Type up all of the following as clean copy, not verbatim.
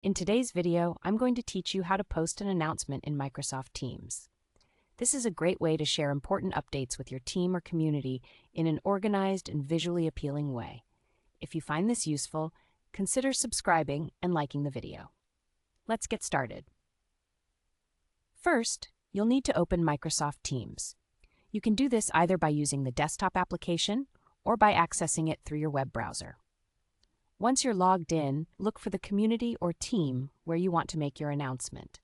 In today's video, I'm going to teach you how to post an announcement in Microsoft Teams. This is a great way to share important updates with your team or community in an organized and visually appealing way. If you find this useful, consider subscribing and liking the video. Let's get started. First, you'll need to open Microsoft Teams. You can do this either by using the desktop application or by accessing it through your web browser. Once you're logged in, look for the community or team where you want to make your announcement.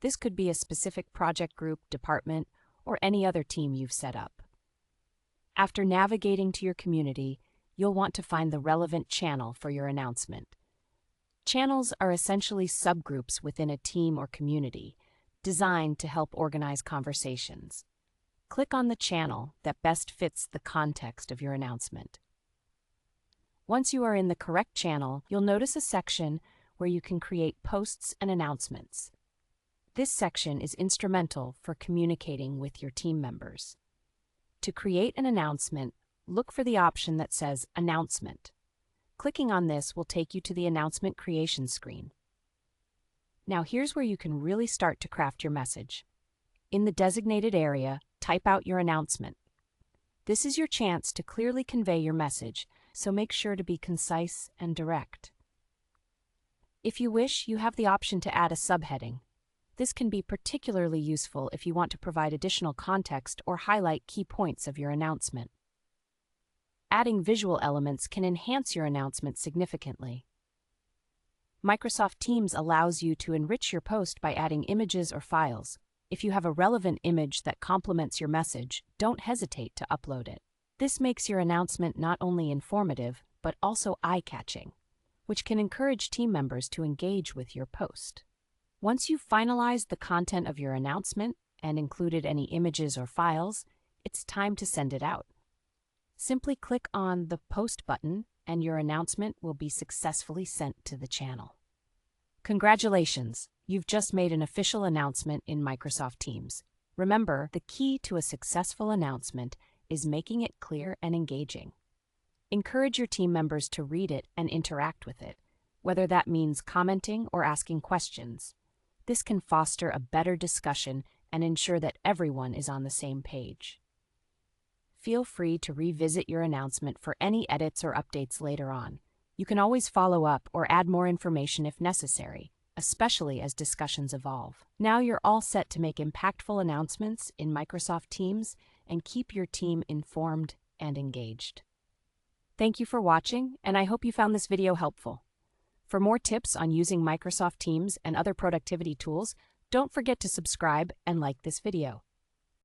This could be a specific project group, department, or any other team you've set up. After navigating to your community, you'll want to find the relevant channel for your announcement. Channels are essentially subgroups within a team or community, designed to help organize conversations. Click on the channel that best fits the context of your announcement. Once you are in the correct channel, you'll notice a section where you can create posts and announcements. This section is instrumental for communicating with your team members. To create an announcement, look for the option that says Announcement. Clicking on this will take you to the announcement creation screen. Now here's where you can really start to craft your message. In the designated area, type out your announcement. This is your chance to clearly convey your message, so make sure to be concise and direct. If you wish, you have the option to add a subheading. This can be particularly useful if you want to provide additional context or highlight key points of your announcement. Adding visual elements can enhance your announcement significantly. Microsoft Teams allows you to enrich your post by adding images or files. If you have a relevant image that complements your message, don't hesitate to upload it. This makes your announcement not only informative, but also eye-catching, which can encourage team members to engage with your post. Once you've finalized the content of your announcement and included any images or files, it's time to send it out. Simply click on the Post button and your announcement will be successfully sent to the channel. Congratulations! You've just made an official announcement in Microsoft Teams. Remember, the key to a successful announcement is making it clear and engaging. Encourage your team members to read it and interact with it, whether that means commenting or asking questions. This can foster a better discussion and ensure that everyone is on the same page. Feel free to revisit your announcement for any edits or updates later on. You can always follow up or add more information if necessary, especially as discussions evolve. Now you're all set to make impactful announcements in Microsoft Teams and keep your team informed and engaged. Thank you for watching, and I hope you found this video helpful. For more tips on using Microsoft Teams and other productivity tools, don't forget to subscribe and like this video.